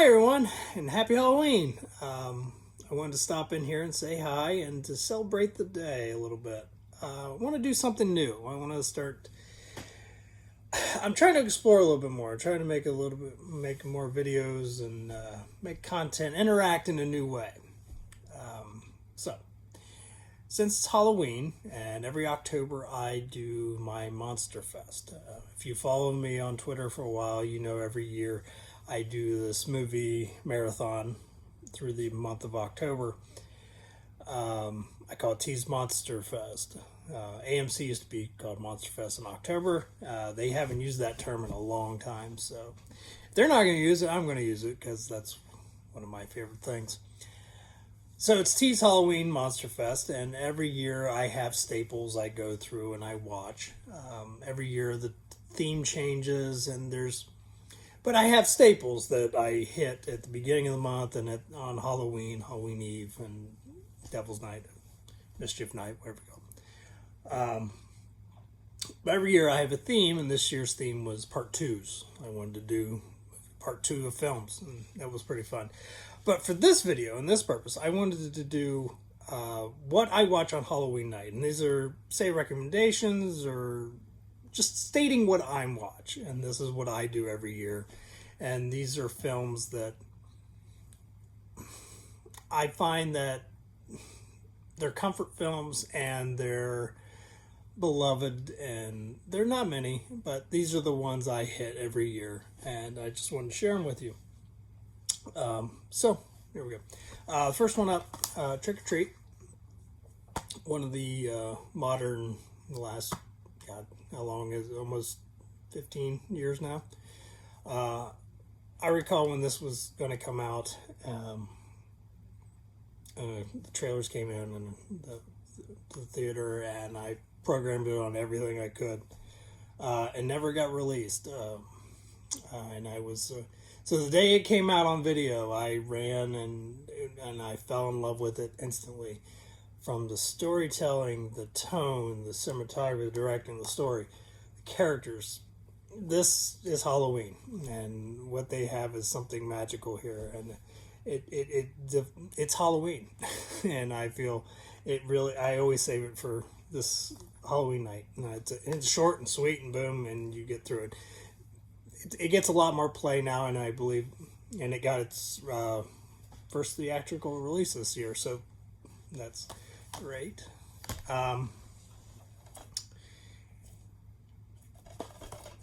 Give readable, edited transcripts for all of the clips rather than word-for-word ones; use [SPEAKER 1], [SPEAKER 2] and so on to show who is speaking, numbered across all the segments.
[SPEAKER 1] Hi everyone, and happy Halloween. I wanted to stop in here and say hi and to celebrate the day a little bit. I want to do something new. I want to start. I'm trying to explore a little bit more. I'm trying to make more videos and make content, interact in a new way. So, since it's Halloween, and every October I do my Monster Fest. If you follow me on Twitter for a while, you know every year I do this movie marathon through the month of October. I call it Tease Monster Fest. AMC used to be called Monster Fest in October. They haven't used that term in a long time, so if they're not going to use it, I'm going to use it because that's one of my favorite things. So it's Tease Halloween Monster Fest, and every year I have staples I go through and I watch. Every year the theme changes, but I have staples that I hit at the beginning of the month and on Halloween Eve, and Devil's Night, Mischief Night, wherever we go. But every year I have a theme, and this year's theme was part twos. I wanted to do part two of films, and that was pretty fun. But for this video and this purpose, I wanted to do what I watch on Halloween night. And these are, say, recommendations or just stating what I watch. And this is what I do every year. And these are films that I find that they're comfort films and they're beloved, and they're not many, but these are the ones I hit every year. And I just wanted to share them with you. So here we go. First one up, Trick or Treat. One of the modern, last, God, how long is it? Almost 15 years now. I recall when this was going to come out, the trailers came in and the theater, and I programmed it on everything I could. It never got released. And I was... So the day it came out on video, I ran and I fell in love with it instantly. From the storytelling, the tone, the cinematography, the directing, the story, the characters. This is Halloween, and what they have is something magical here, and it's Halloween, and I feel it really. I always save it for this Halloween night. It's short and sweet, and boom, and you get through it. It gets a lot more play now, and I believe, and it got its first theatrical release this year, so that's great.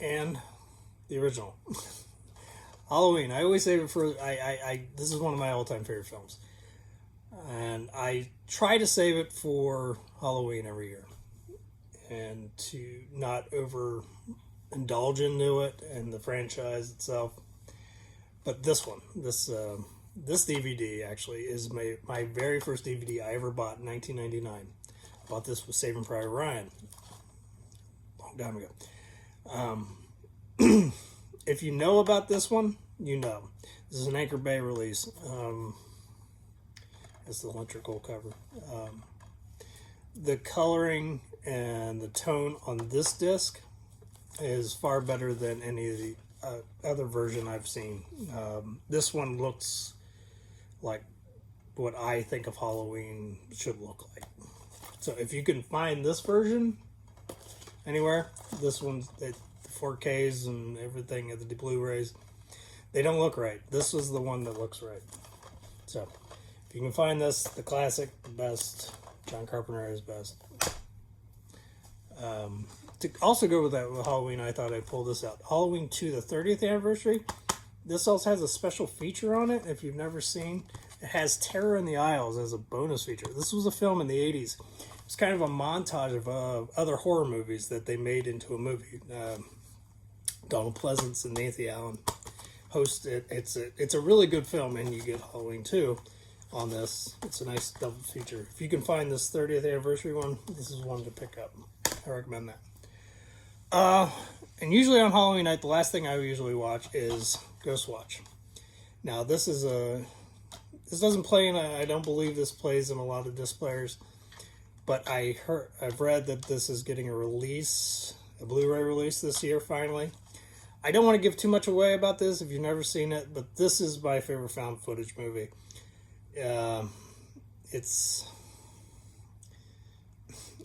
[SPEAKER 1] And the original Halloween, I always save it for. This is one of my all-time favorite films, and I try to save it for Halloween every year, and to not indulge into it and the franchise itself. But this one, this DVD actually is my very first DVD I ever bought in 1999. I bought this with Saving Private Ryan long time ago. If you know about this one, you know. This is an Anchor Bay release. It's the electrical cover. The coloring and the tone on this disc is far better than any of the other version I've seen. This one looks like what I think of Halloween should look like. So if you can find this version anywhere, this one's the 4Ks and everything, the Blu-rays, they don't look right. This was the one that looks right. So if you can find this, the classic, the best, John Carpenter at his best. To also go with that with Halloween, I thought I'd pull this out. Halloween 2, the 30th anniversary. This also has a special feature on it, if you've never seen. It has Terror in the Aisles as a bonus feature. This was a film in the 80s. It's kind of a montage of other horror movies that they made into a movie. Donald Pleasance and Nancy Allen host it. It's a really good film, and you get Halloween 2 on this. It's a nice double feature. If you can find this 30th anniversary one, this is one to pick up. I recommend that. And usually on Halloween night, the last thing I usually watch is Ghost Watch. Now, this doesn't play I don't believe this plays in a lot of disc players, but I've read that this is getting a Blu-ray release this year finally. I don't want to give too much away about this if you've never seen it, but this is my favorite found footage movie. It's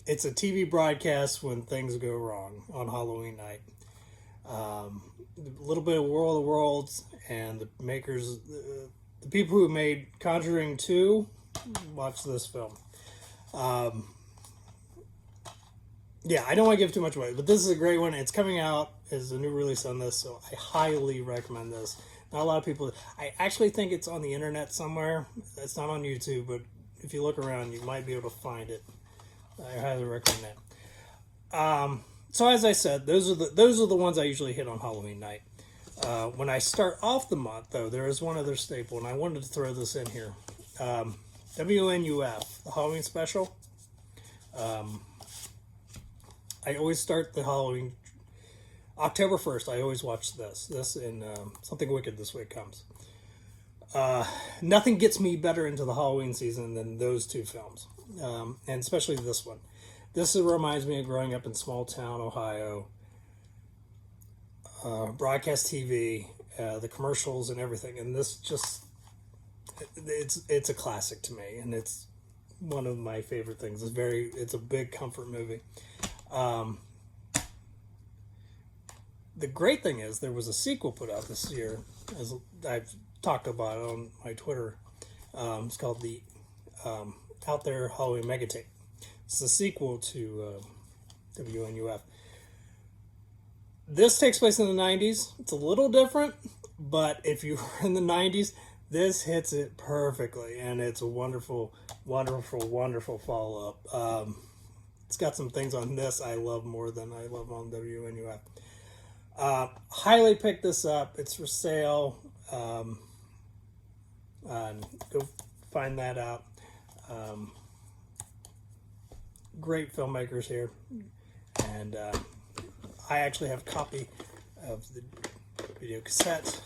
[SPEAKER 1] a TV broadcast when things go wrong on Halloween night. A little bit of World of Worlds, and the makers, the people who made Conjuring 2, watch this film. Yeah, I don't want to give too much away, but this is a great one. It's coming out as a new release on this, so I highly recommend this. Not a lot of people. I actually think it's on the internet somewhere. It's not on YouTube, but if you look around, you might be able to find it. I highly recommend that. So as I said, those are the ones I usually hit on Halloween night. When I start off the month, though, there is one other staple, and I wanted to throw this in here. WNUF, the Halloween special. I always start the Halloween October 1st. I always watch this and Something Wicked This Way Comes. Nothing gets me better into the Halloween season than those two films, and especially this one. This reminds me of growing up in small town Ohio. Broadcast TV, the commercials and everything, and this just it's a classic to me, and it's one of my favorite things. It's a big comfort movie. The great thing is there was a sequel put out this year, as I've talked about it on my Twitter. It's called the Out There Halloween Megatape. It's a sequel to WNUF. This takes place in the 90s. It's a little different, but if you were in the 90s, this hits it perfectly, and it's a wonderful, wonderful, wonderful follow-up. It's got some things on this I love more than I love on WNUF. Highly pick this up. It's for sale. Go find that out. Great filmmakers here, and I actually have a copy of the video cassette.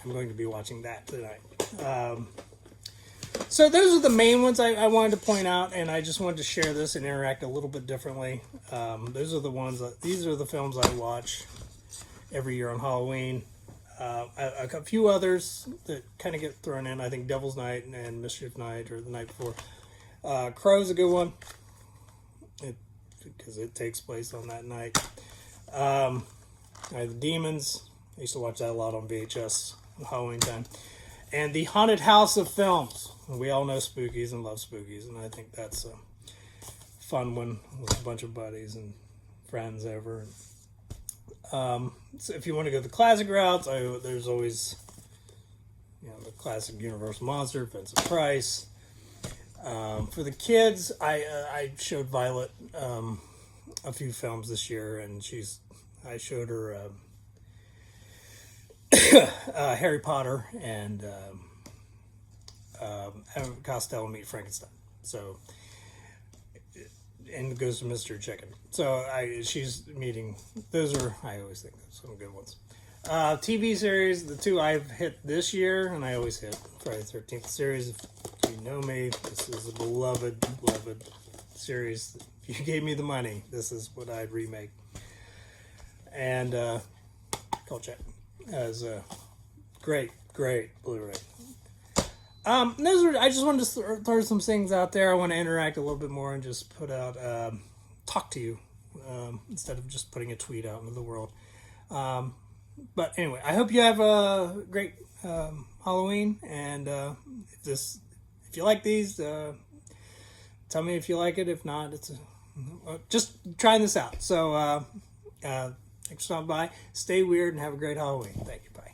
[SPEAKER 1] I'm going to be watching that tonight. So those are the main ones I wanted to point out, and I just wanted to share this and interact a little bit differently. Those are the ones these are the films I watch every year on Halloween. A few others that kind of get thrown in. I think Devil's Night and Mischief Night, or the night before. Crow's a good one, because it takes place on that night. The Demons. I used to watch that a lot on VHS on Halloween time. And the Haunted House of Films. We all know spookies and love spookies, and I think that's a fun one with a bunch of buddies and friends over. So if you want to go the classic routes, there's always the classic Universal Monster, Vincent Price. For the kids, I showed Violet a few films this year, and I showed her Harry Potter and Abbott Costello Meet Frankenstein. So, and Goes to Mr. Chicken. So she's meeting. Those are, I always think those are some good ones. TV series, the two I've hit this year, and I always hit Friday the 13th series. If you know me, this is a beloved series. If you gave me the money, this is what I'd remake. And Kolchak has a great Blu-ray. I just wanted to throw some things out there. I want to interact a little bit more and just put out, talk to you, instead of just putting a tweet out into the world. But anyway, I hope you have a great Halloween, and if you like these, tell me if you like it. If not, it's just trying this out. So thanks for stopping by. Stay weird and have a great Halloween. Thank you. Bye.